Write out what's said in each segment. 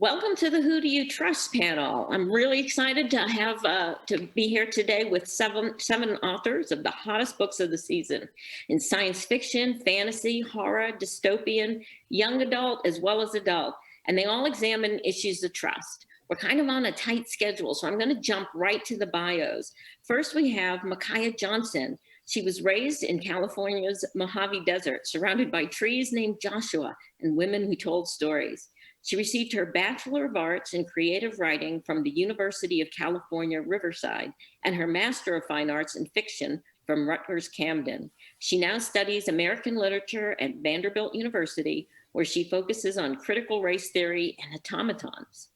Welcome to the Who Do You Trust panel. I'm really excited to have to be here today with seven authors of the hottest books of the season in science fiction, fantasy, horror, dystopian, young adult, as well as adult. And they all examine issues of trust. We're kind of on a tight schedule, so I'm going to jump right to the bios. First, we have Micaiah Johnson. She was raised in California's Mojave Desert, surrounded by trees named Joshua and women who told stories. She received her Bachelor of Arts in Creative Writing from the University of California, Riverside, and her Master of Fine Arts in Fiction from Rutgers-Camden. She now studies American literature at Vanderbilt University, where she focuses on critical race theory and automatons.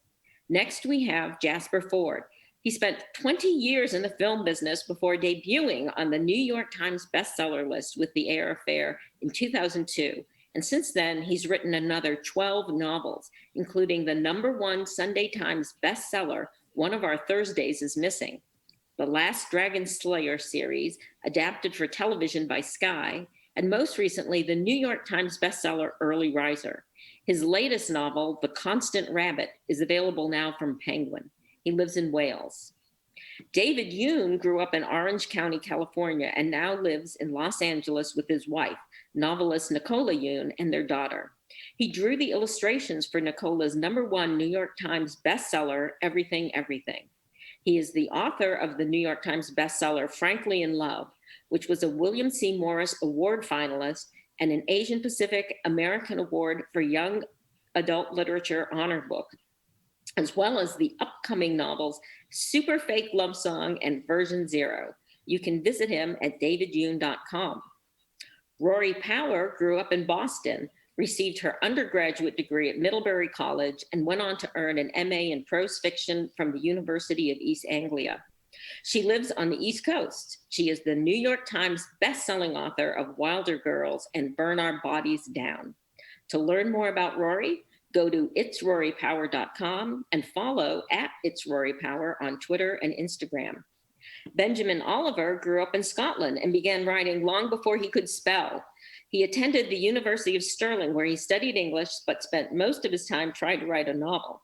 Next, we have Jasper Fforde. He spent 20 years in the film business before debuting on the New York Times bestseller list with The Air Affair in 2002. And since then, he's written another 12 novels, including the #1 Sunday Times bestseller, One of Our Thursdays is Missing, The Last Dragon Slayer series, adapted for television by Sky, and most recently, the New York Times bestseller, Early Riser. His latest novel, The Constant Rabbit, is available now from Penguin. He lives in Wales. David Yoon grew up in Orange County, California, and now lives in Los Angeles with his wife, novelist Nicola Yoon, and their daughter. He drew the illustrations for Nicola's #1 New York Times bestseller, Everything, Everything. He is the author of the New York Times bestseller, Frankly in Love, which was a William C. Morris Award finalist and an Asian Pacific American Award for Young Adult Literature honor book, as well as the upcoming novels Super Fake Love Song and Version 0. You can visit him at davidyoon.com. Rory Power grew up in Boston, received her undergraduate degree at Middlebury College, and went on to earn an MA in prose fiction from the University of East Anglia. She lives on the East Coast. She is the New York Times bestselling author of Wilder Girls and Burn Our Bodies Down. To learn more about Rory, go to itsrorypower.com and follow @itsrorypower on Twitter and Instagram. Benjamin Oliver grew up in Scotland and began writing long before he could spell. He attended the University of Stirling, where he studied English, but spent most of his time trying to write a novel.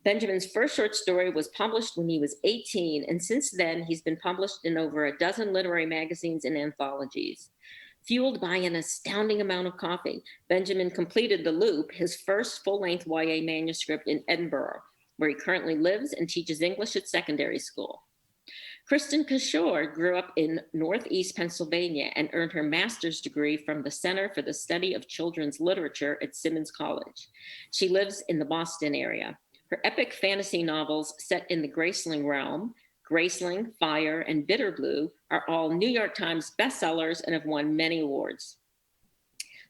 Benjamin's first short story was published when he was 18, and since then he's been published in over a dozen literary magazines and anthologies. Fueled by an astounding amount of coffee, Benjamin completed The Loop, his first full-length YA manuscript, in Edinburgh, where he currently lives and teaches English at secondary school. Kristin Cashore grew up in Northeast Pennsylvania and earned her master's degree from the Center for the Study of Children's Literature at Simmons College. She lives in the Boston area. Her epic fantasy novels set in the Graceling realm, Graceling, Fire, and Bitter Blue, are all New York Times bestsellers and have won many awards.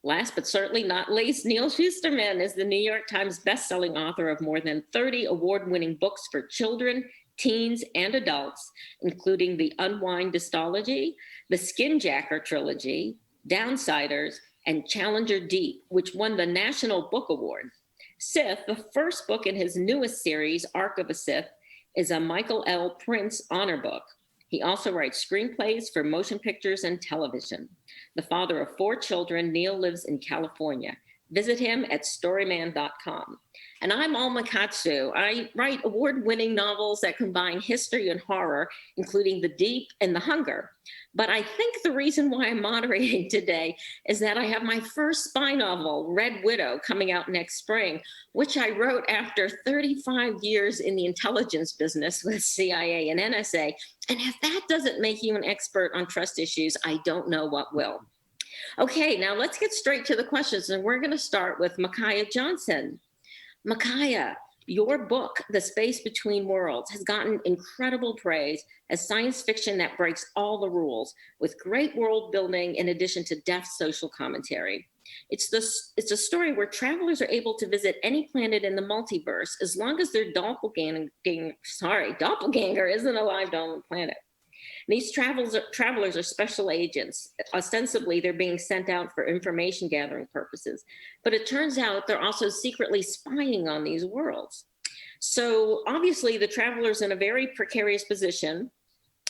Last but certainly not least, Neal Shusterman is the New York Times bestselling author of more than 30 award-winning books for children, teens, and adults, including The Unwind Dystology, the Skinjacker Trilogy, Downsiders, and Challenger Deep, which won the National Book Award. Sith, the first book in his newest series, Arc of a Sith, is a Michael L. Prince honor book. He also writes screenplays for motion pictures and television. The father of 4 children, Neal lives in California. Visit him at storyman.com. And I'm Alma Katsu. I write award-winning novels that combine history and horror, including The Deep and The Hunger. But I think the reason why I'm moderating today is that I have my first spy novel, Red Widow, coming out next spring, which I wrote after 35 years in the intelligence business with CIA and NSA. And if that doesn't make you an expert on trust issues, I don't know what will. Okay, now let's get straight to the questions, and we're going to start with Micaiah Johnson. Micaiah, your book, The Space Between Worlds, has gotten incredible praise as science fiction that breaks all the rules, with great world building in addition to deft social commentary. It's a story where travelers are able to visit any planet in the multiverse as long as their doppelganger isn't alive on the planet. These travelers are special agents. Ostensibly, they're being sent out for information gathering purposes. But it turns out they're also secretly spying on these worlds. So obviously, the traveler's in a very precarious position.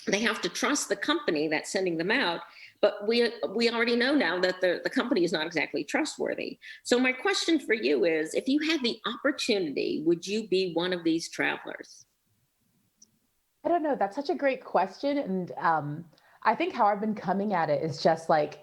they have to trust the company that's sending them out. But we already know now that the company is not exactly trustworthy. So my question for you is, if you had the opportunity, would you be one of these travelers? I don't know. That's such a great question. And I think how I've been coming at it is just like,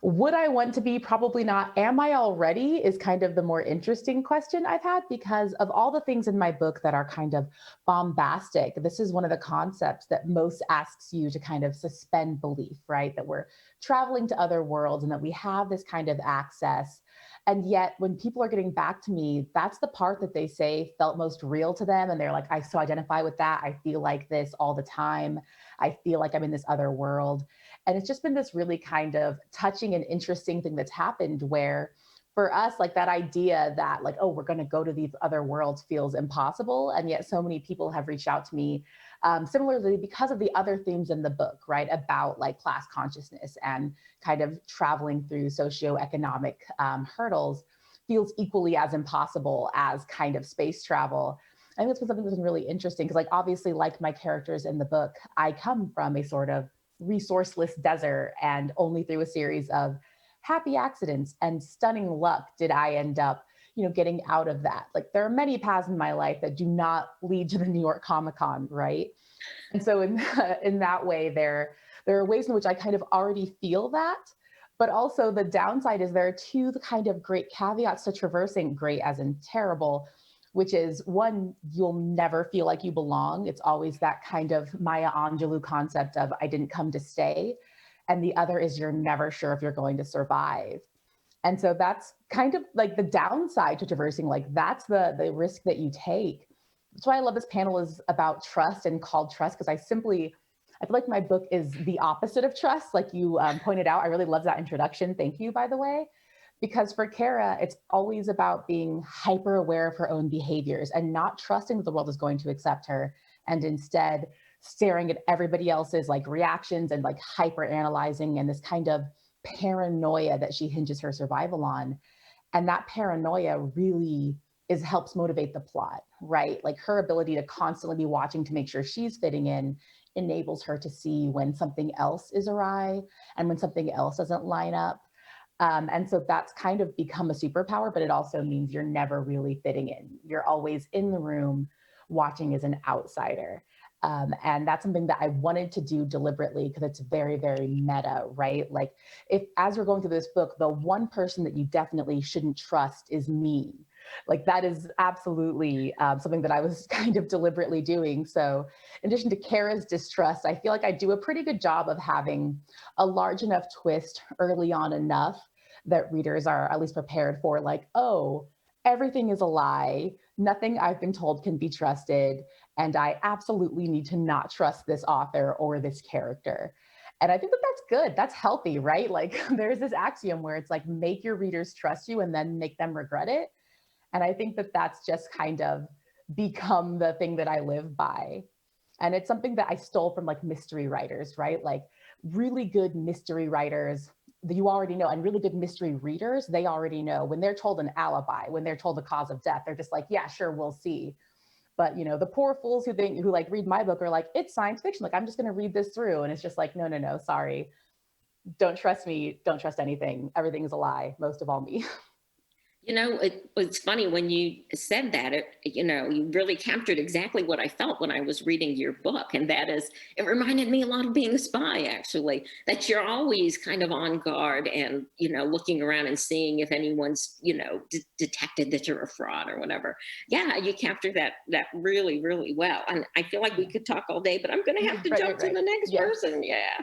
would I want to be? Probably not. Am I already? Is kind of the more interesting question I've had, because of all the things in my book that are kind of bombastic. This is one of the concepts that most asks you to kind of suspend belief, right? That we're traveling to other worlds and that we have this kind of access. And yet, when people are getting back to me, that's the part that they say felt most real to them. And they're like, I so identify with that. I feel like this all the time. I feel like I'm in this other world. And it's just been this really kind of touching and interesting thing that's happened where for us, like that idea that like, oh, we're going to go to these other worlds feels impossible. And yet so many people have reached out to me similarly because of the other themes in the book, right? About like class consciousness and kind of traveling through socioeconomic hurdles feels equally as impossible as kind of space travel. I think that's been something that's been really interesting because like obviously like my characters in the book, I come from a sort of resourceless desert, and only through a series of happy accidents and stunning luck did I end up, getting out of that. Like there are many paths in my life that do not lead to the New York Comic Con, right? And so in that way, there are ways in which I kind of already feel that. But also the downside is there are two kind of great caveats to traversing, great as in terrible, which is one, you'll never feel like you belong. It's always that kind of Maya Angelou concept of I didn't come to stay. And the other is you're never sure if you're going to survive. And so that's kind of like the downside to traversing, like that's the risk that you take. That's why I love this panel is about trust and called trust, because I feel like my book is the opposite of trust. Like you pointed out, I really love that introduction. Thank you, by the way. Because for Kara, it's always about being hyper aware of her own behaviors and not trusting that the world is going to accept her, and instead staring at everybody else's like reactions and like hyper analyzing and this kind of paranoia that she hinges her survival on. And that paranoia really helps motivate the plot, right? Like her ability to constantly be watching to make sure she's fitting in enables her to see when something else is awry and when something else doesn't line up. And so that's kind of become a superpower, but it also means you're never really fitting in. You're always in the room watching as an outsider. And that's something that I wanted to do deliberately because it's very, very meta, right? Like if, as you're going through this book, the one person that you definitely shouldn't trust is me. Like that is absolutely something that I was kind of deliberately doing. So in addition to Kara's distrust, I feel like I do a pretty good job of having a large enough twist early on enough that readers are at least prepared for like, oh, everything is a lie. Nothing I've been told can be trusted. And I absolutely need to not trust this author or this character. And I think that that's good. That's healthy, right? Like there's this axiom where it's like, make your readers trust you and then make them regret it. And I think that that's just kind of become the thing that I live by. And it's something that I stole from like mystery writers, right? Like really good mystery writers that you already know, and really good mystery readers, they already know when they're told an alibi, when they're told the cause of death, they're just like, yeah, sure, we'll see. But the poor fools who like read my book are like, it's science fiction. Like I'm just going to read this through. And it's just like, no, sorry. Don't trust me. Don't trust anything. Everything is a lie. Most of all me. It's funny when you said that, you really captured exactly what I felt when I was reading your book. And that is, it reminded me a lot of being a spy, actually, that you're always kind of on guard and, looking around and seeing if anyone's, detected that you're a fraud or whatever. Yeah, you captured that really, really well. And I feel like we could talk all day, but I'm going to have to jump to the next person. Yeah.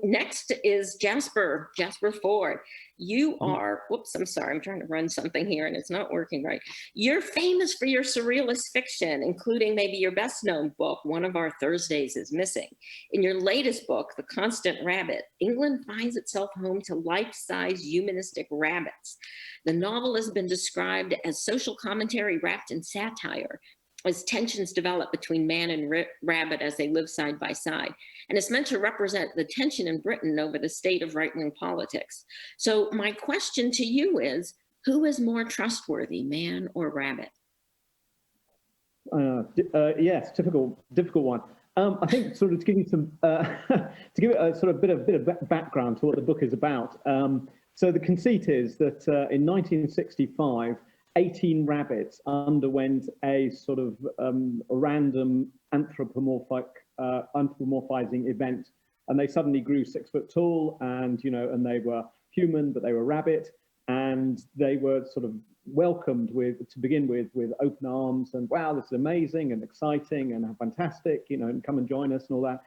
Next is Jasper Fforde. You are, whoops, I'm sorry, I'm trying to run something here and it's not working right. You're famous for your surrealist fiction, including maybe your best known book, One of Our Thursdays is Missing. In your latest book, The Constant Rabbit, England finds itself home to life-size humanistic rabbits. The novel has been described as social commentary wrapped in satire, as tensions develop between man and rabbit as they live side by side. And it's meant to represent the tension in Britain over the state of right-wing politics. So my question to you is, who is more trustworthy, man or rabbit? Yes, difficult one. I think sort of to give you some, to give it a sort of bit of background to what the book is about. So the conceit is that in 1965, 18 rabbits underwent a sort of random anthropomorphizing event, and they suddenly grew 6 foot tall, and and they were human, but they were rabbit, and they were sort of welcomed to begin with open arms, and wow, this is amazing and exciting and fantastic, and come and join us and all that.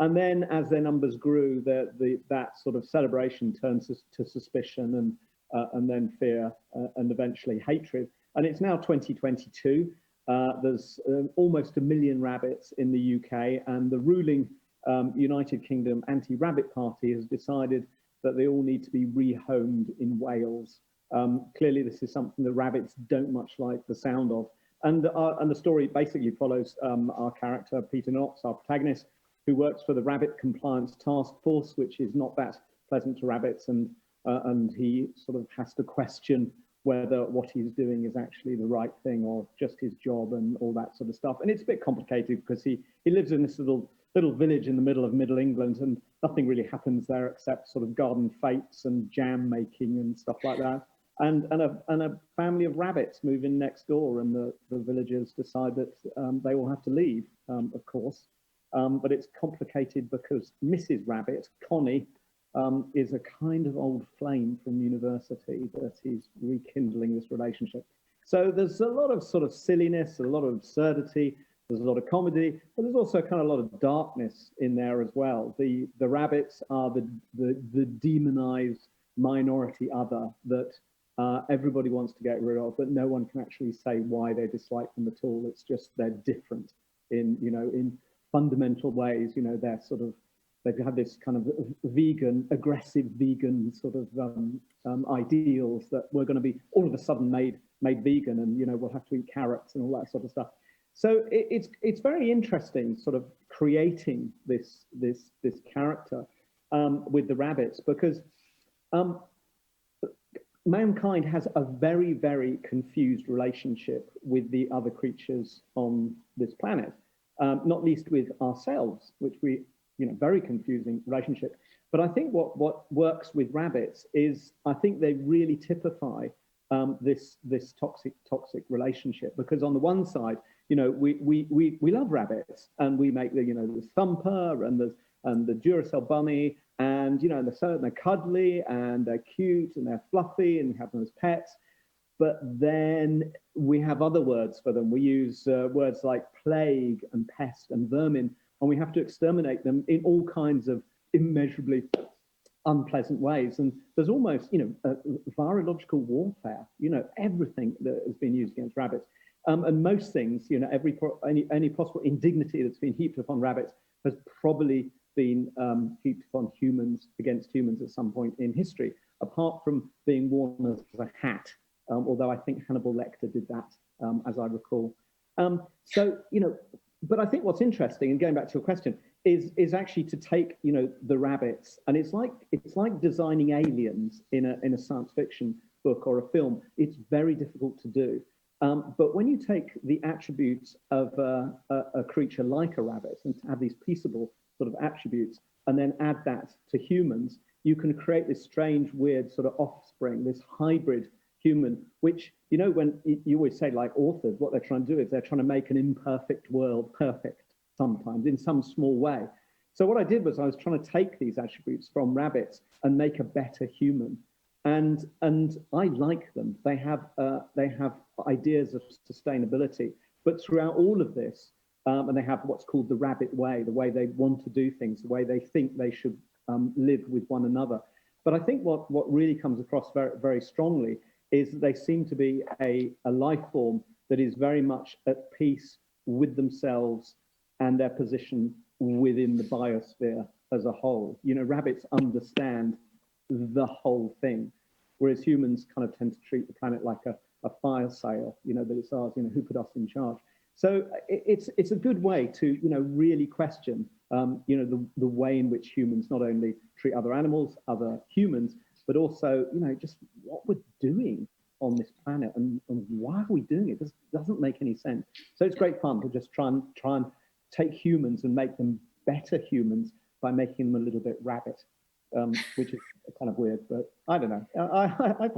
And then as their numbers grew, that sort of celebration turned to suspicion and then fear and eventually hatred. And it's now 2022. There's almost 1 million rabbits in the UK, and the ruling United Kingdom Anti-Rabbit Party has decided that they all need to be rehomed in Wales. Clearly, this is something the rabbits don't much like the sound of. And the story basically follows our character, Peter Knox, our protagonist, who works for the Rabbit Compliance Task Force, which is not that pleasant to rabbits, and he sort of has to question whether what he's doing is actually the right thing or just his job and all that sort of stuff. And it's a bit complicated because he lives in this little village in the middle of Middle England, and nothing really happens there except sort of garden fetes and jam making and stuff like that. And a family of rabbits move in next door, and the villagers decide that they will have to leave, of course. But it's complicated because Mrs. Rabbit, Connie, is a kind of old flame from university that is rekindling this relationship. So there's a lot of sort of silliness, a lot of absurdity, there's a lot of comedy, but there's also kind of a lot of darkness in there as well. The rabbits are the demonized minority other that everybody wants to get rid of, but no one can actually say why they dislike them at all. It's just they're different in fundamental ways. They're sort of, they've had this kind of aggressive vegan sort of ideals that we're going to be all of a sudden made vegan, and we'll have to eat carrots and all that sort of stuff. So it's very interesting, sort of creating this character with the rabbits, because mankind has a very, very confused relationship with the other creatures on this planet, not least with ourselves, which we, very confusing relationship. But I think what works with rabbits is, I think they really typify this toxic relationship, because on the one side, we love rabbits, and we make the Thumper and the Duracell bunny, and they're cuddly and they're cute and they're fluffy, and we have them as pets. But then we have other words for them. We use words like plague and pest and vermin, and we have to exterminate them in all kinds of immeasurably unpleasant ways. And there's almost, virological warfare, everything that has been used against rabbits. And most things, any possible indignity that's been heaped upon rabbits has probably been heaped upon humans, against humans at some point in history, apart from being worn as a hat. Although I think Hannibal Lecter did that, as I recall. But I think what's interesting, and going back to your question, is actually to take, the rabbits, and it's like designing aliens in a science fiction book or a film. It's very difficult to do. But when you take the attributes of a creature like a rabbit, and to have these peaceable sort of attributes, and then add that to humans, you can create this strange, weird sort of offspring, this hybrid human, which, when you always say, like authors, what they're trying to do is they're trying to make an imperfect world perfect sometimes in some small way. So what I did was I was trying to take these attributes from rabbits and make a better human. And I like them. They have ideas of sustainability, but throughout all of this, and they have what's called the rabbit way, the way they want to do things, the way they think they should live with one another. But I think what really comes across very, very strongly is that they seem to be a life form that is very much at peace with themselves and their position within the biosphere as a whole. Rabbits understand the whole thing, whereas humans kind of tend to treat the planet like a fire sale, that it's ours, who put us in charge. So it's a good way to, really question, the way in which humans not only treat other animals, other humans, but also, just what we're doing on this planet, and why are we doing it? This doesn't make any sense. So it's great fun to just try and take humans and make them better humans by making them a little bit rabbit, which is kind of weird, but I don't know. I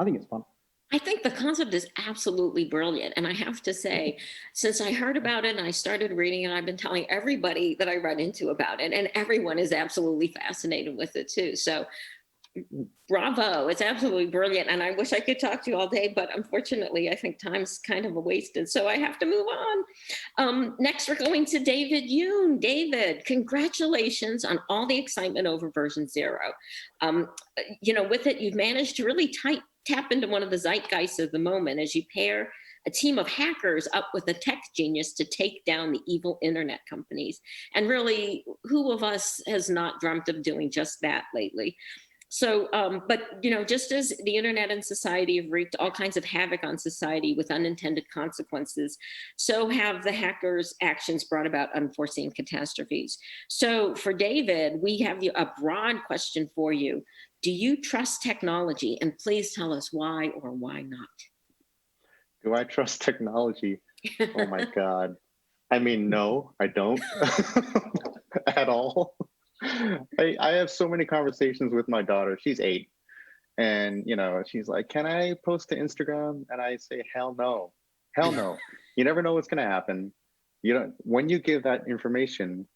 think it's fun. I think the concept is absolutely brilliant. And I have to say, since I heard about it and I started reading it, I've been telling everybody that I run into about it, and everyone is absolutely fascinated with it too. So bravo, it's absolutely brilliant. And I wish I could talk to you all day, but unfortunately, I think time's kind of wasted. So I have to move on. Next, we're going to David Yoon. David, congratulations on all the excitement over version 0. With it, you've managed to really tap into one of the zeitgeists of the moment as you pair a team of hackers up with a tech genius to take down the evil internet companies. And really, who of us has not dreamt of doing just that lately? So, but just as the internet and society have wreaked all kinds of havoc on society with unintended consequences, so have the hackers' actions brought about unforeseen catastrophes. So for David, we have a broad question for you. Do you trust technology? And please tell us why or why not. Do I trust technology? Oh my God. I mean, no, I don't at all. I have so many conversations with my daughter. She's 8. And, she's like, can I post to Instagram? And I say, hell no. Hell no. You never know what's going to happen. When you give that information,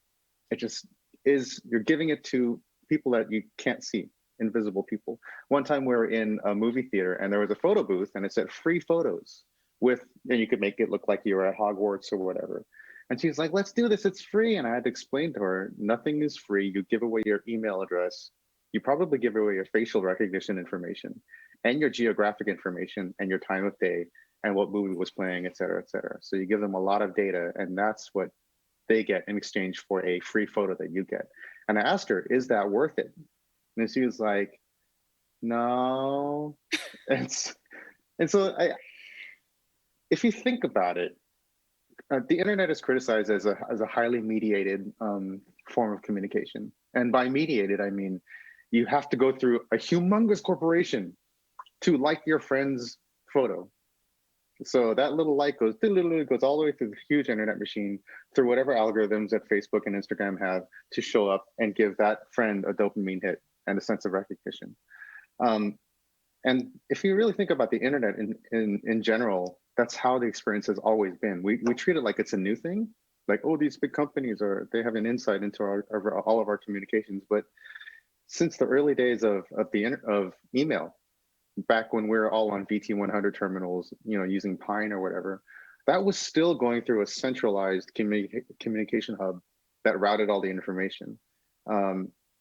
it just is, you're giving it to people that you can't see, invisible people. One time we were in a movie theater and there was a photo booth and it said free photos and you could make it look like you were at Hogwarts or whatever. And she's like, let's do this, it's free. And I had to explain to her, nothing is free. You give away your email address. You probably give away your facial recognition information and your geographic information and your time of day and what movie was playing, et cetera, et cetera. So you give them a lot of data and that's what they get in exchange for a free photo that you get. And I asked her, is that worth it? And she was like, no. And so if you think about it, the internet is criticized as a highly mediated form of communication. And by mediated, I mean, you have to go through a humongous corporation to like your friend's photo. So that little like goes all the way through the huge internet machine, through whatever algorithms that Facebook and Instagram have to show up and give that friend a dopamine hit and a sense of recognition. And if you really think about the internet in general, that's how the experience has always been. We treat it like it's a new thing, like, oh, these big companies they have an insight into all of our communications. But since the early days of email, back when we were all on VT100 terminals, using Pine or whatever, that was still going through a centralized communication hub that routed all the information.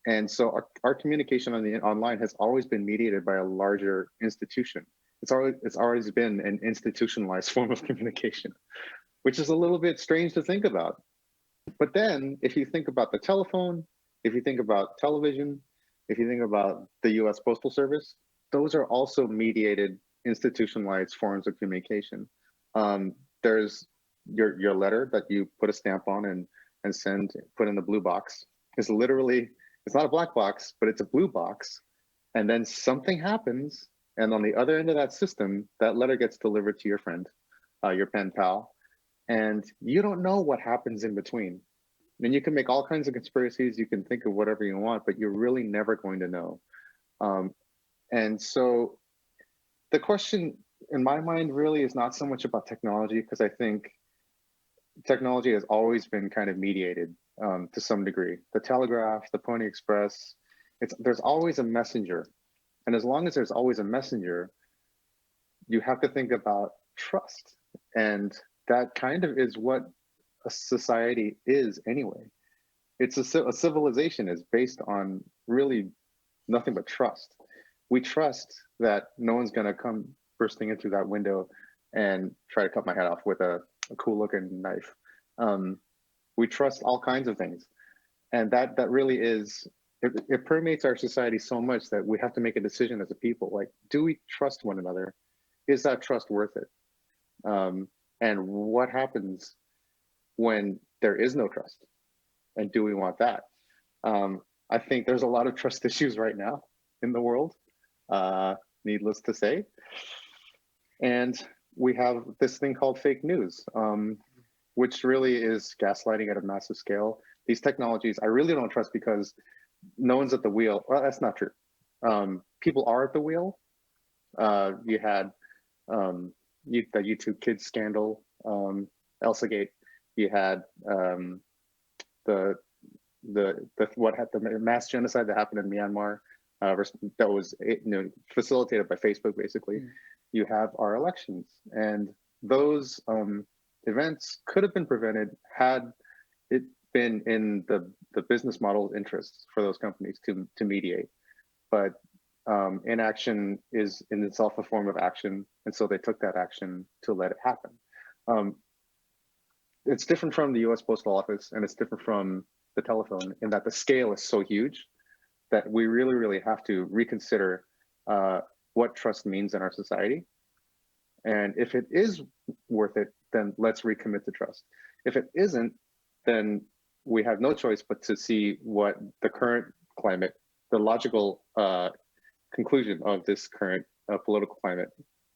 And so our communication online has always been mediated by a larger institution. It's always been an institutionalized form of communication, which is a little bit strange to think about. But then if you think about the telephone, if you think about television, if you think about the US Postal Service, those are also mediated, institutionalized forms of communication. There's your letter that you put a stamp on and put in the blue box. Is literally, it's not a black box, but it's a blue box. And then something happens, and on the other end of that system, that letter gets delivered to your friend, your pen pal, and you don't know what happens in between. And you can make all kinds of conspiracies, you can think of whatever you want, but you're really never going to know. And so the question in my mind really is not so much about technology, because I think technology has always been kind of mediated to some degree. The telegraph, the Pony Express, there's always a messenger. And as long as there's always a messenger, you have to think about trust. And that kind of is what a society is anyway. A civilization is based on really nothing but trust. We trust that no one's gonna come bursting in through that window and try to cut my head off with a cool looking knife. We trust all kinds of things. And that really is, it permeates our society so much that we have to make a decision as a people, like, do we trust one another? Is that trust worth it? And what happens when there is no trust? And do we want that? I think there's a lot of trust issues right now in the world, needless to say. And we have this thing called fake news. which really is gaslighting at a massive scale. These technologies, I really don't trust because no one's at the wheel. Well, that's not true. People are at the wheel. You had the YouTube Kids scandal, ElsaGate. You had the mass genocide that happened in Myanmar, that was facilitated by Facebook. Basically, you have our elections, and those events could have been prevented had it been in the business model's interests for those companies to mediate. But inaction is in itself a form of action, and so they took that action to let it happen. It's different from the U.S. Postal Office, and it's different from the telephone in that the scale is so huge that we really, really have to reconsider what trust means in our society. And if it is worth it, then let's recommit to trust. If it isn't, then we have no choice but to see what the current climate, the logical conclusion of this current political climate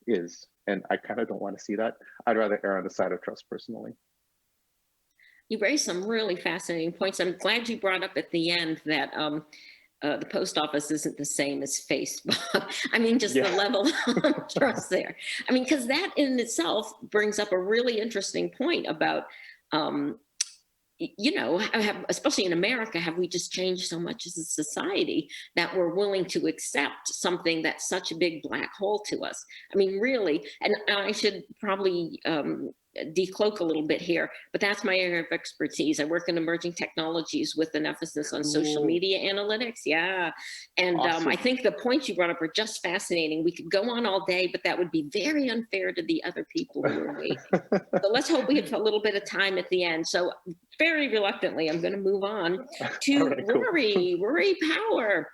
is. And I kind of don't want to see that. I'd rather err on the side of trust personally. You raised some really fascinating points. I'm glad you brought up at the end that the post office isn't the same as Facebook. I mean, just the level of trust there. I mean, because that in itself brings up a really interesting point about, especially in America, have we just changed so much as a society that we're willing to accept something that's such a big black hole to us? I mean, really, and I should probably decloak a little bit here, but that's my area of expertise. I work in emerging technologies with an emphasis on social media analytics. Yeah. And awesome. I think the points you brought up are just fascinating. We could go on all day, but that would be very unfair to the other people who are waiting. So let's hope we have a little bit of time at the end. So very reluctantly, I'm going to move on to right, cool. Rory Power.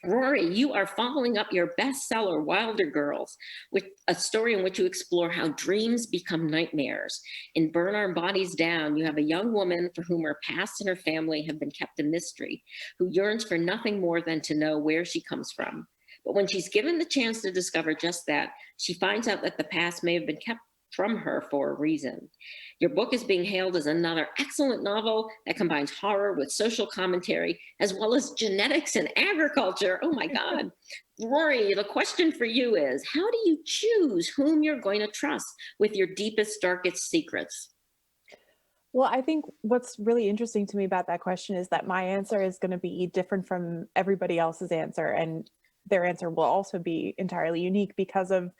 Rory, you are following up your bestseller, Wilder Girls, with a story in which you explore how dreams become nightmares. In Burn Our Bodies Down, you have a young woman for whom her past and her family have been kept a mystery, who yearns for nothing more than to know where she comes from. But when she's given the chance to discover just that, she finds out that the past may have been kept from her for a reason. Your book is being hailed as another excellent novel that combines horror with social commentary, as well as genetics and agriculture. Oh my God. Rory, the question for you is, how do you choose whom you're going to trust with your deepest, darkest secrets? Well, I think what's really interesting to me about that question is that my answer is going to be different from everybody else's answer, and their answer will also be entirely unique because of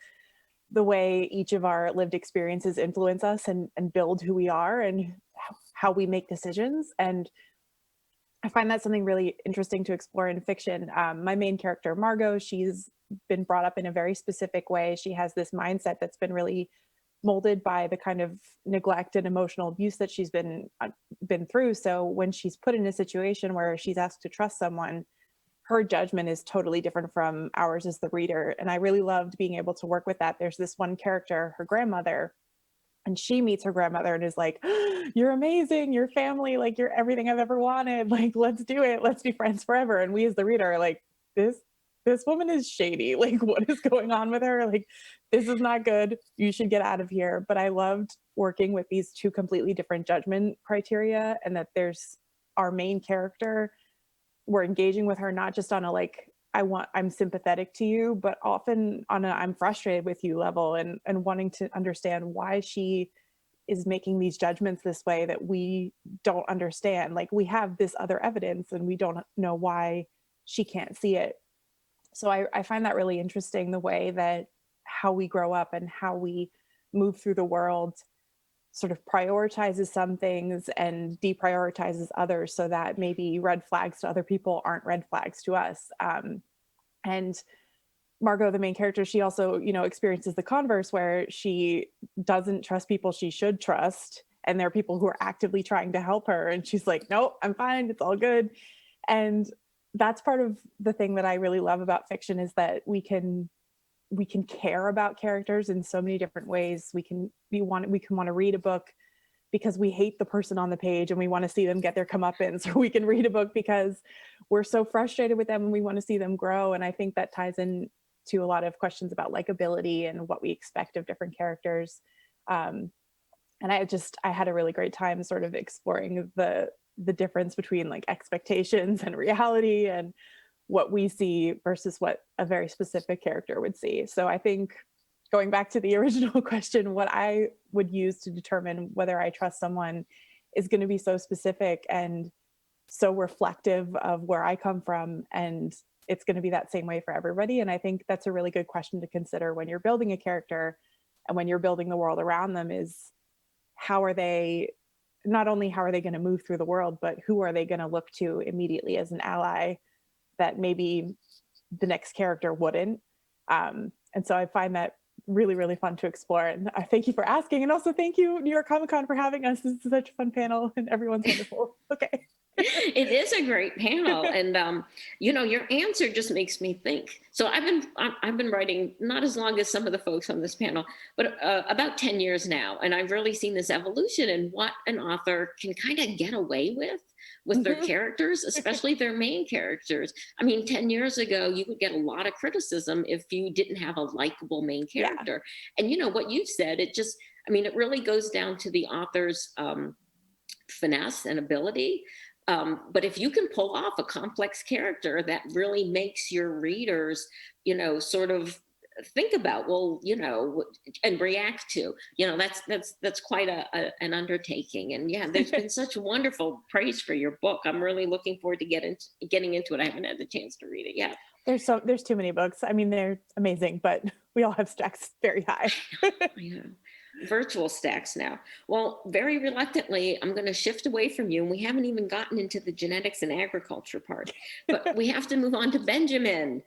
the way each of our lived experiences influence us and build who we are and how we make decisions. And I find that something really interesting to explore in fiction. My main character, Margot, she's been brought up in a very specific way. She has this mindset that's been really molded by the kind of neglect and emotional abuse that she's been through. So when she's put in a situation where she's asked to trust someone, her judgment is totally different from ours as the reader. And I really loved being able to work with that. There's this one character, her grandmother, and she meets her grandmother and is like, "You're amazing, you're family, like you're everything I've ever wanted. Like, let's do it. Let's be friends forever." And we as the reader are like, this woman is shady. Like, what is going on with her? Like, this is not good. You should get out of here. But I loved working with these two completely different judgment criteria, and that there's our main character. We're engaging with her not just on a like, I'm sympathetic to you, but often on a I'm frustrated with you level, and wanting to understand why she is making these judgments this way that we don't understand. Like, we have this other evidence and we don't know why she can't see it. So I find that really interesting, the way that how we grow up and how we move through the world sort of prioritizes some things and deprioritizes others, so that maybe red flags to other people aren't red flags to us. And Margot, the main character, she also, experiences the converse, where she doesn't trust people she should trust. And there are people who are actively trying to help her. And she's like, "Nope, I'm fine. It's all good." And that's part of the thing that I really love about fiction, is that we can care about characters in so many different ways. We can want to read a book because we hate the person on the page and we want to see them get their comeuppance, or we can read a book because we're so frustrated with them and we want to see them grow. And I think that ties in to a lot of questions about likability and what we expect of different characters. And I had a really great time sort of exploring the difference between like expectations and reality and what we see versus what a very specific character would see. So I think going back to the original question, what I would use to determine whether I trust someone is going to be so specific and so reflective of where I come from, and it's going to be that same way for everybody. And I think that's a really good question to consider when you're building a character and when you're building the world around them, is how are they, not only how are they going to move through the world, but who are they going to look to immediately as an ally that maybe the next character wouldn't. And so I find that really, really fun to explore. And I thank you for asking. And also thank you, New York Comic Con, for having us. This is such a fun panel and everyone's wonderful. Okay. It is a great panel, and you know, your answer just makes me think. So I've been writing not as long as some of the folks on this panel, but about 10 years now, and I've really seen this evolution in what an author can kind of get away with their characters, especially their main characters. I mean, 10 years ago, you would get a lot of criticism if you didn't have a likable main character. Yeah. And you know what you've said, it really goes down to the author's finesse and ability. But if you can pull off a complex character that really makes your readers, you know, sort of think about, well, you know, and react to, you know, that's quite an undertaking. And yeah, there's been such wonderful praise for your book. I'm really looking forward to getting into it. I haven't had the chance to read it yet. There's too many books. I mean, they're amazing, but we all have stacks very high. Yeah. Virtual stacks now. Well, very reluctantly, I'm going to shift away from you, and we haven't even gotten into the genetics and agriculture part, but we have to move on to Benjamin.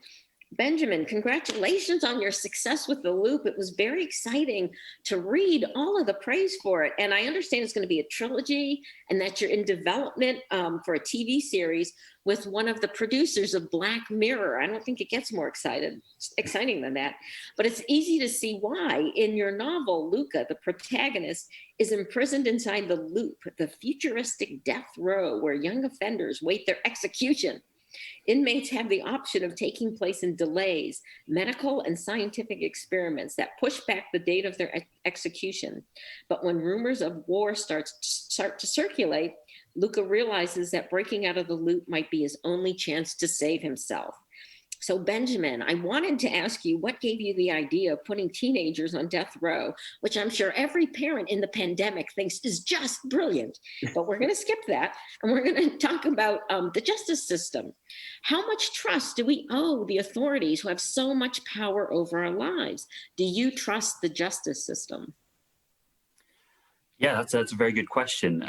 Benjamin, congratulations on your success with The Loop. It was very exciting to read all of the praise for it. And I understand it's going to be a trilogy and that you're in development for a TV series with one of the producers of Black Mirror. I don't think it gets more exciting than that. But it's easy to see why. In your novel, Luca, the protagonist, is imprisoned inside the Loop, the futuristic death row where young offenders wait their execution. Inmates have the option of taking place in delays, medical and scientific experiments that push back the date of their execution. But when rumors of war start to circulate, Luca realizes that breaking out of the loop might be his only chance to save himself. So Benjamin, I wanted to ask you, what gave you the idea of putting teenagers on death row, which I'm sure every parent in the pandemic thinks is just brilliant, but we're going to skip that. And we're going to talk about the justice system. How much trust do we owe the authorities who have so much power over our lives? Do you trust the justice system? Yeah, that's a very good question.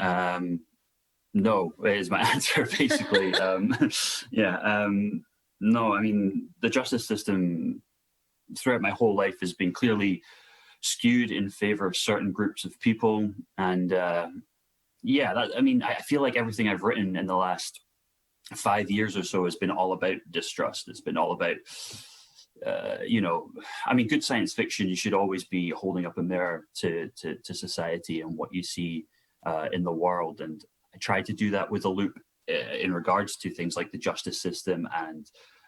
No, is my answer, basically. No, I mean, the justice system throughout my whole life has been clearly skewed in favor of certain groups of people. And I feel like everything I've written in the last 5 years or so has been all about distrust. It's been all about, good science fiction, you should always be holding up a mirror to society and what you see in the world. And I tried to do that with The Loop in regards to things like the justice system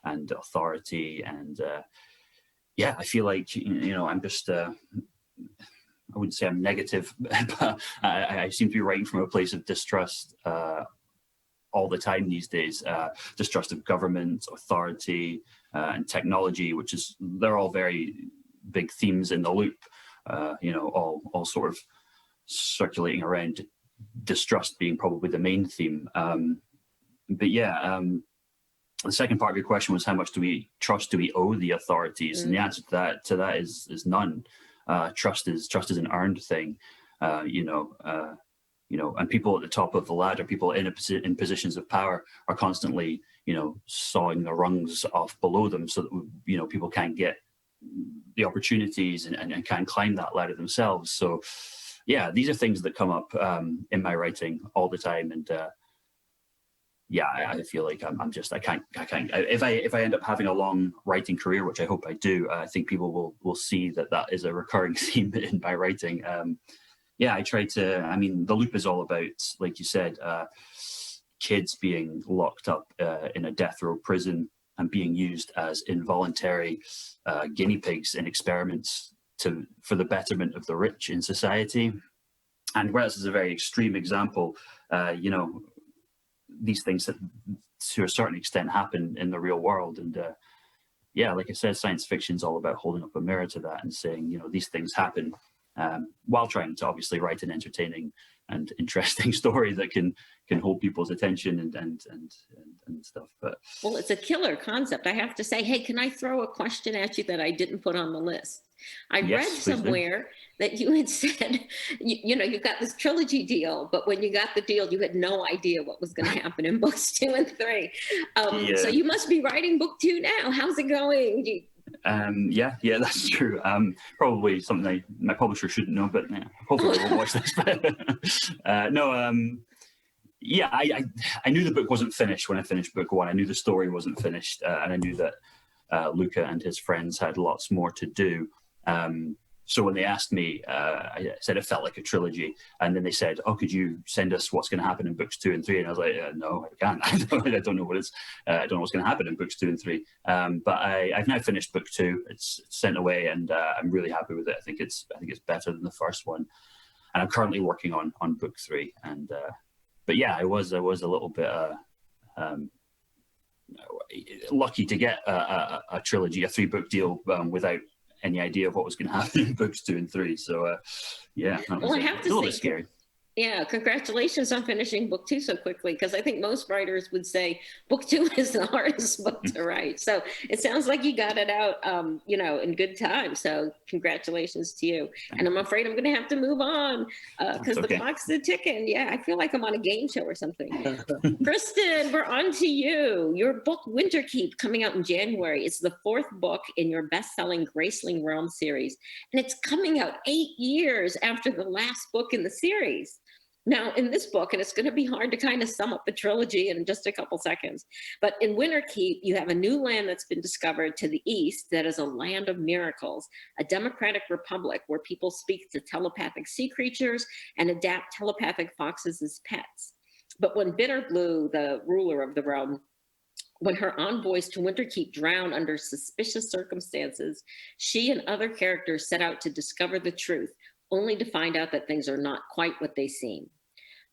and authority. And I feel like, I'm just, I wouldn't say I'm negative, but I seem to be writing from a place of distrust all the time these days. Distrust of government, authority, and technology, they're all very big themes in The Loop, all sort of circulating around distrust being probably the main theme. The second part of your question was, how much do we owe the authorities? And the answer to that is none. Trust is an earned thing, and people at the top of the ladder, people in positions of power, are constantly, sawing the rungs off below them so that people can't get the opportunities and can't climb that ladder themselves. So, yeah, these are things that come up in my writing all the time, and I feel like I can't. If I end up having a long writing career, which I hope I do, I think people will see that is a recurring theme in my writing. I try to. I mean, The Loop is all about, like you said, kids being locked up in a death row prison and being used as involuntary guinea pigs in experiments for the betterment of the rich in society. And whereas it's a very extreme example, you know, these things that to a certain extent happen in the real world. And yeah, like I said, science fiction is all about holding up a mirror to that and saying, you know, these things happen, while trying to obviously write an entertaining and interesting story that can hold people's attention and stuff. But well, it's a killer concept. I have to say, hey, can I throw a question at you that I didn't put on the list? I Yes, read please do. somewhere that you had said, you know, you got this trilogy deal, but when you got the deal, you had no idea what was going to happen in books 2 and 3. Yeah. So you must be writing book 2 now. How's it going? yeah, that's true. Probably something my publisher shouldn't know, but yeah, hopefully they won't watch this. Yeah, I knew the book wasn't finished when I finished book 1. I knew the story wasn't finished, and I knew that Luca and his friends had lots more to do. So when they asked me, I said it felt like a trilogy, and then they said, "Oh, could you send us what's going to happen in books 2 and 3?" And I was like, "No, I can't. I don't know I don't know what's going to happen in books 2 and 3." But I've now finished book 2. It's sent away, and I'm really happy with it. I think it's better than the first one, and I'm currently working on book 3. And but yeah, I was a little bit lucky to get a trilogy, a 3-book deal without any idea of what was going to happen in books 2 and 3. So yeah, Well, I have to a little say, bit scary. yeah, congratulations on finishing book 2 so quickly, because I think most writers would say book 2 is the hardest book to write. So it sounds like you got it out, you know, in good time. So congratulations to you. And I'm afraid I'm going to have to move on because the clock's ticking. Yeah, I feel like I'm on a game show or something. Kristin, we're on to you. Your book Winterkeep, coming out in January. It's the 4th book in your best-selling Graceling Realm series, and it's coming out 8 years after the last book in the series. Now, in this book, and it's going to be hard to kind of sum up the trilogy in just a couple seconds, but in Winterkeep, you have a new land that's been discovered to the east that is a land of miracles, a democratic republic where people speak to telepathic sea creatures and adapt telepathic foxes as pets. But when Bitterblue, the ruler of the realm, when her envoys to Winterkeep drown under suspicious circumstances, she and other characters set out to discover the truth, only to find out that things are not quite what they seem.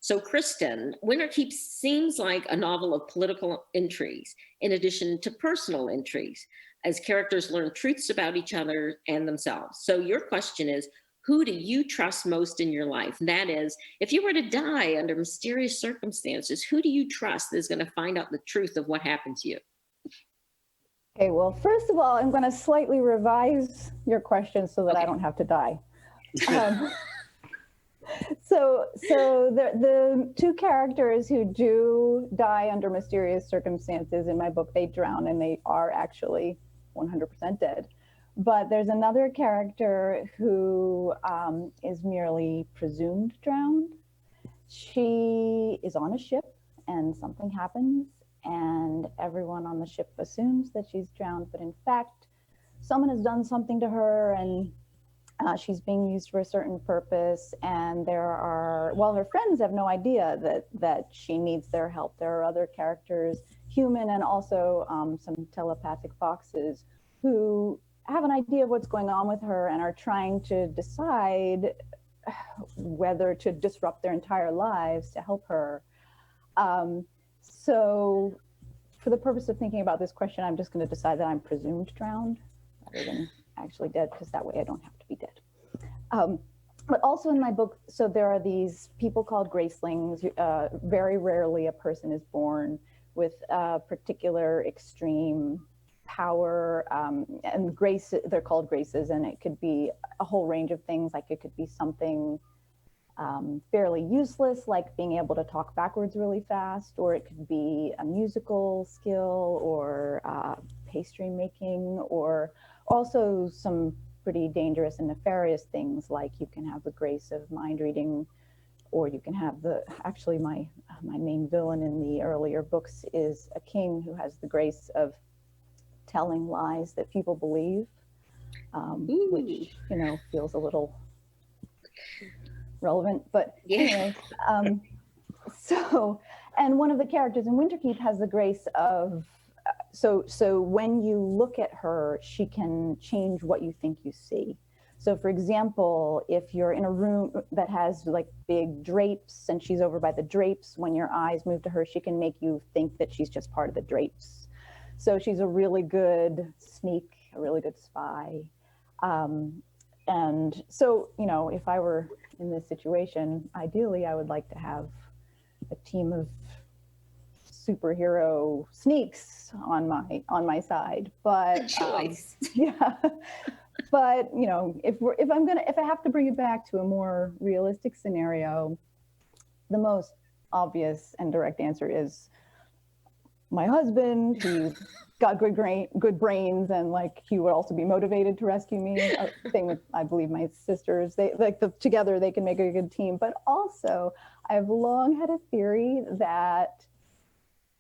So Kristin, Winterkeep seems like a novel of political intrigues, in addition to personal intrigues, as characters learn truths about each other and themselves. So your question is, who do you trust most in your life? And that is, if you were to die under mysterious circumstances, who do you trust is going to find out the truth of what happened to you? Okay, well, first of all, I'm going to slightly revise your question so that I don't have to die. So the 2 characters who do die under mysterious circumstances in my book, they drown, and they are actually 100% dead. But there's another character who is merely presumed drowned. She is on a ship and something happens, and everyone on the ship assumes that she's drowned, but in fact, someone has done something to her, and she's being used for a certain purpose, and her friends have no idea that she needs their help. There are other characters, human and also some telepathic foxes, who have an idea of what's going on with her and are trying to decide whether to disrupt their entire lives to help her. So for the purpose of thinking about this question, I'm just going to decide that I'm presumed drowned rather than actually dead, because that way I don't have to be dead. But also in my book, so there are these people called gracelings. Very rarely a person is born with a particular extreme power, and grace, they're called graces, and it could be a whole range of things. Like it could be something fairly useless, like being able to talk backwards really fast, or it could be a musical skill, or pastry making, or also some pretty dangerous and nefarious things, like you can have the grace of mind reading, or you can have actually my main villain in the earlier books is a king who has the grace of telling lies that people believe, which, you know, feels a little relevant, but anyway. So, and one of the characters in Winterkeep has the grace of, so when you look at her, she can change what you think you see. So for example, if you're in a room that has like big drapes and she's over by the drapes, when your eyes move to her, she can make you think that she's just part of the drapes. So she's a really good sneak, a really good spy. And so, you know, if I were in this situation, ideally I would like to have a team of superhero sneaks on my side, but Good choice. yeah. But you know, if I have to bring it back to a more realistic scenario, the most obvious and direct answer is my husband. He's got good brains, and like he would also be motivated to rescue me. Same with, I believe, my sisters. They together they can make a good team. But also, I've long had a theory that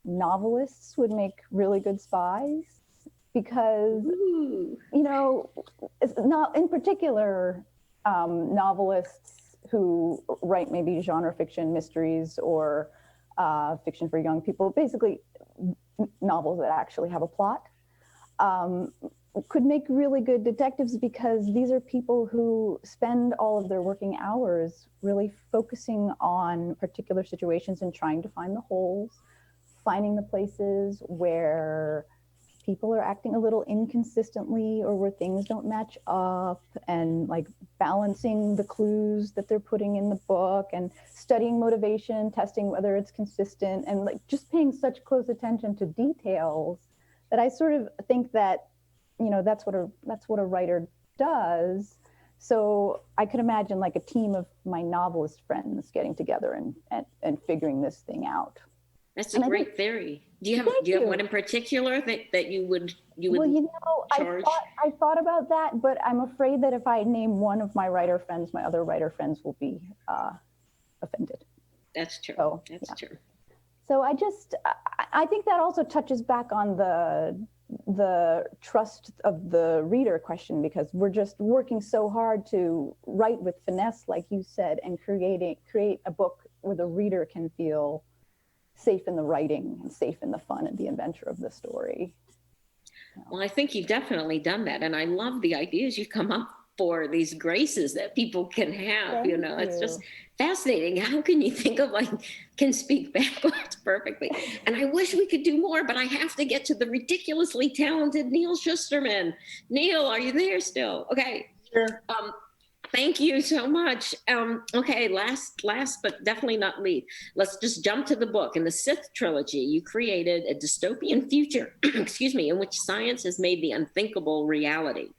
novelists would make really good spies, because Ooh. you know, it's not in particular novelists who write maybe genre fiction, mysteries, or fiction for young people, basically novels that actually have a plot, could make really good detectives, because these are people who spend all of their working hours really focusing on particular situations and trying to find the holes, finding the places where people are acting a little inconsistently or where things don't match up, and like balancing the clues that they're putting in the book and studying motivation, testing whether it's consistent, and like just paying such close attention to details that I sort of think that, you know, that's what a writer does. So I could imagine like a team of my novelist friends getting together and figuring this thing out. That's a great theory. Do you have one in particular that you would well, you know, charge? I thought about that, but I'm afraid that if I name one of my writer friends, my other writer friends will be offended. That's true. So, That's true. So I think that also touches back on the trust of the reader question, because we're just working so hard to write with finesse, like you said, and create a book where the reader can feel safe in the writing and safe in the fun and the adventure of the story. Well, I think you've definitely done that. And I love the ideas you come up for, these graces that people can have. Thank It's you. just fascinating. How can you think of can speak backwards perfectly? And I wish we could do more, but I have to get to the ridiculously talented Neal Shusterman. Neal, are you there still? Okay. Sure. Thank you so much. Okay, last but definitely not least, let's just jump to the book. In the Sith trilogy, you created a dystopian future, excuse me, in which science has made the unthinkable reality.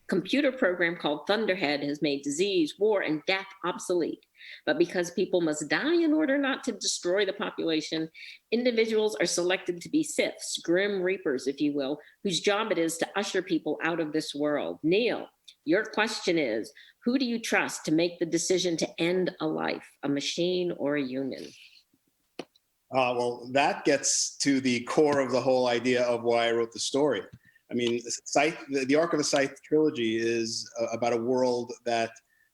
Computer program called Thunderhead has made disease, war, and death obsolete. But because people must die in order not to destroy the population, individuals are selected to be Siths, grim reapers, if you will, whose job it is to usher people out of this world. Neal, your question is, who do you trust to make the decision to end a life, a machine or a human? Well, that gets to the core of the whole idea of why I wrote the story. I mean, the Arc of a Scythe trilogy is about a world that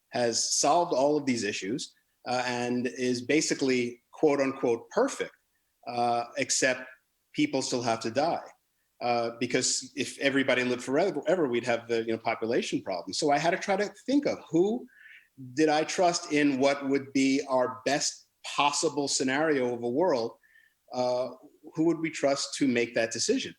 has solved all of these issues and is basically quote unquote perfect, except people still have to die. Because if everybody lived forever, we'd have the population problem. So I had to try to think of who did I trust in what would be our best possible scenario of a world. Who would we trust to make that decision?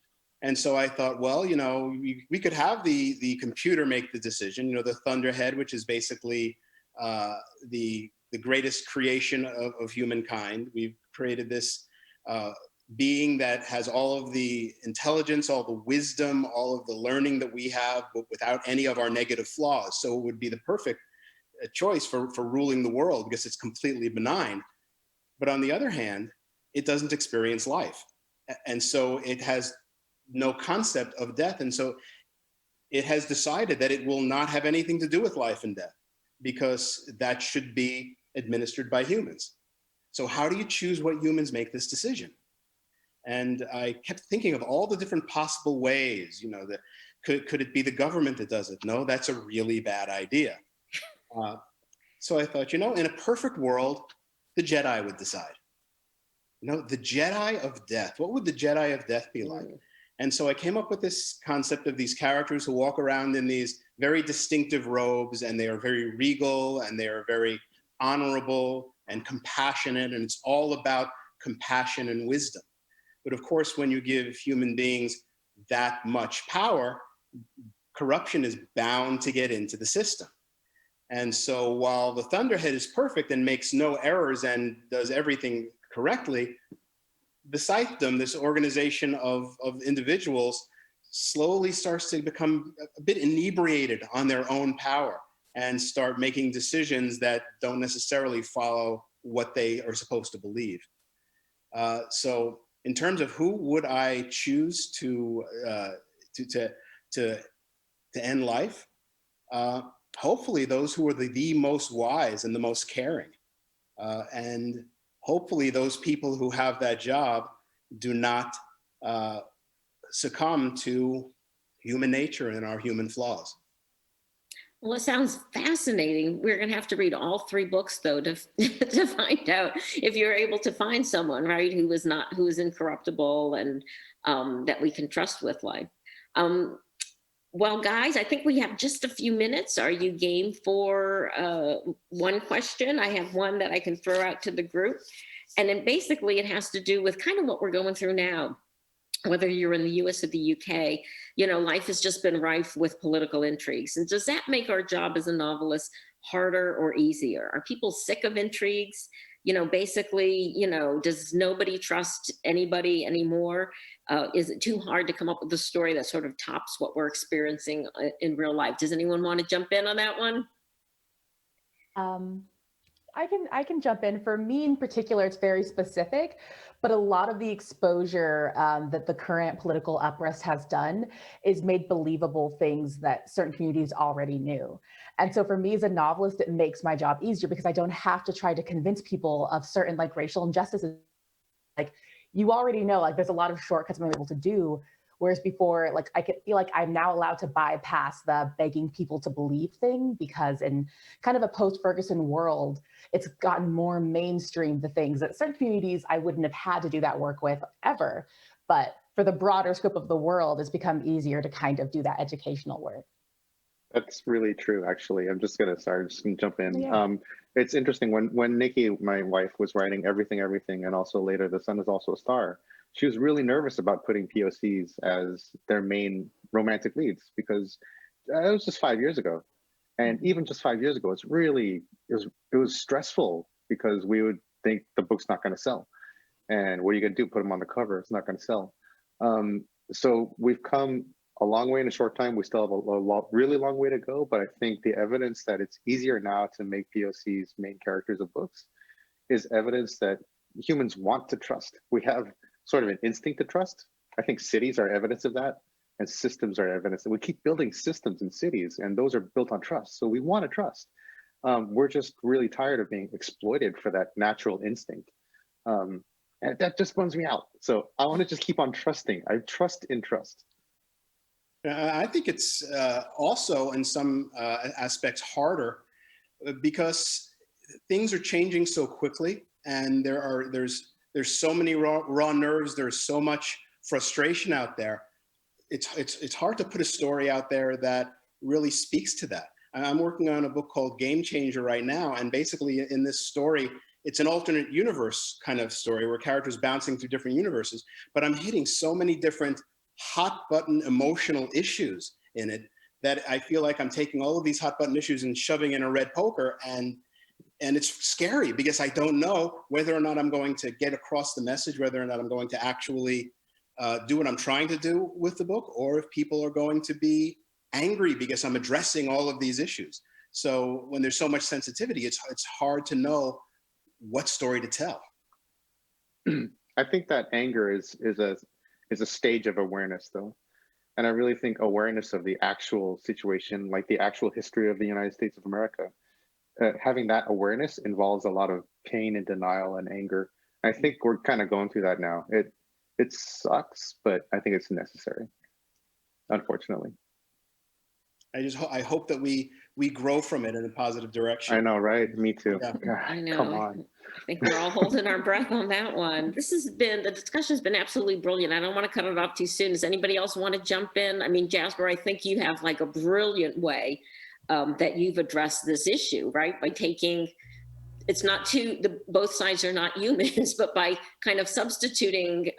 And so I thought, well, we could have the computer make the decision. The Thunderhead, which is basically the greatest creation of humankind. We've created this being that has all of the intelligence, all the wisdom, all of the learning that we have, but without any of our negative flaws. So it would be the perfect choice for ruling the world, because it's completely benign. But on the other hand, it doesn't experience life. And so it has no concept of death. And so it has decided that it will not have anything to do with life and death, because that should be administered by humans. So how do you choose what humans make this decision? And I kept thinking of all the different possible ways, that could it be the government that does it? No, that's a really bad idea. So I thought, in a perfect world, the Jedi would decide. The Jedi of death. What would the Jedi of death be like? And so I came up with this concept of these characters who walk around in these very distinctive robes, and they are very regal, and they are very honorable and compassionate, and it's all about compassion and wisdom. But of course, when you give human beings that much power, corruption is bound to get into the system. And so while the Thunderhead is perfect and makes no errors and does everything correctly, the Scythedom, this organization of individuals, slowly starts to become a bit inebriated on their own power and start making decisions that don't necessarily follow what they are supposed to believe. So in terms of who would I choose to end life, hopefully those who are the most wise and the most caring. And hopefully those people who have that job do not succumb to human nature and our human flaws. Well, it sounds fascinating. We're going to have to read all 3 books, though, to find out if you're able to find someone, right, who is incorruptible and that we can trust with life. Well, guys, I think we have just a few minutes. Are you game for one question? I have one that I can throw out to the group. And then basically it has to do with kind of what we're going through now. Whether you're in the US or the UK, you know, life has just been rife with political intrigues. And does that make our job as a novelist harder or easier? Are people sick of intrigues? You know, basically, you know, does nobody trust anybody anymore? Is it too hard to come up with a story that sort of tops what we're experiencing in real life? Does anyone want to jump in on that one? I can jump in. For me in particular, it's very specific, but a lot of the exposure that the current political unrest has done is made believable things that certain communities already knew. And so for me as a novelist, it makes my job easier because I don't have to try to convince people of certain like racial injustices. Like you already know, like there's a lot of shortcuts I'm able to do. Whereas before, like I could feel like I'm now allowed to bypass the begging people to believe thing because in kind of a post-Ferguson world, it's gotten more mainstream, the things that certain communities I wouldn't have had to do that work with ever. But for the broader scope of the world, it's become easier to kind of do that educational work. That's really true, actually. I'm just gonna jump in. Yeah. It's interesting when Nikki, my wife, was writing Everything, and also later The Sun Is Also a Star, she was really nervous about putting POCs as their main romantic leads because it was just 5 years ago. And even just 5 years ago, it was stressful because we would think the book's not gonna sell. And what are you gonna do? Put them on the cover, it's not gonna sell. So we've come a long way in a short time. We still have a really long way to go, but I think the evidence that it's easier now to make POCs main characters of books is evidence that humans want to trust. We have sort of an instinct to trust. I think cities are evidence of that, and systems are evidence. And we keep building systems in cities, and those are built on trust. So we want to trust. We're just really tired of being exploited for that natural instinct. And that just bums me out. So I want to just keep on trusting. I trust in trust. I think it's also in some aspects harder because things are changing so quickly, and there's so many raw nerves. There's so much frustration out there. It's hard to put a story out there that really speaks to that. I'm working on a book called Game Changer right now, and basically in this story, it's an alternate universe kind of story where characters bouncing through different universes. But I'm hitting so many different hot button emotional issues in it that I feel like I'm taking all of these hot button issues and shoving in a red poker, and it's scary because I don't know whether or not I'm going to get across the message, whether or not I'm going to actually do what I'm trying to do with the book, or if people are going to be angry because I'm addressing all of these issues. So when there's so much sensitivity, it's hard to know what story to tell. I think that anger is a stage of awareness, though. And I really think awareness of the actual situation, like the actual history of the United States of America, having that awareness involves a lot of pain and denial and anger. I think we're kind of going through that now. It sucks, but I think it's necessary, unfortunately. I hope that we we grow from it in a positive direction. I know, right? Me too. Yeah. I know. Come on. I think we're all holding our breath on that one. The discussion's been absolutely brilliant. I don't want to cut it off too soon. Does anybody else want to jump in? I mean, Jasper, I think you have like a brilliant way that you've addressed this issue, right? By taking, it's not both sides are not humans, but by kind of substituting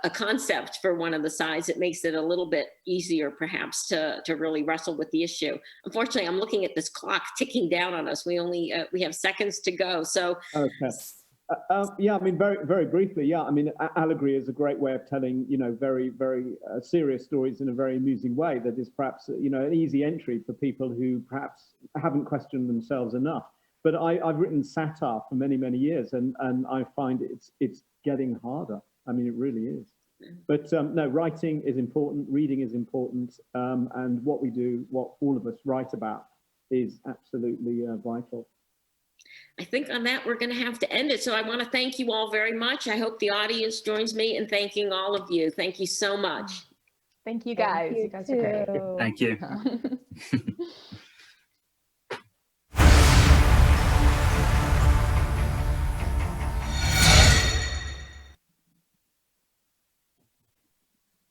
a concept for one of the sides, it makes it a little bit easier perhaps to really wrestle with the issue. Unfortunately, I'm looking at this clock ticking down on us. We have seconds to go. So Okay. Yeah, I mean, very, very briefly, yeah, I mean, allegory is a great way of telling, very, very serious stories in a very amusing way that is perhaps, an easy entry for people who perhaps haven't questioned themselves enough. But I've written satire for many, many years, and I find it's getting harder. I mean, it really is. But no, writing is important, reading is important, and what we do, what all of us write about is absolutely vital. I think on that, we're going to have to end it. So I want to thank you all very much. I hope the audience joins me in thanking all of you. Thank you so much. Thank you guys. You guys are great. Thank you.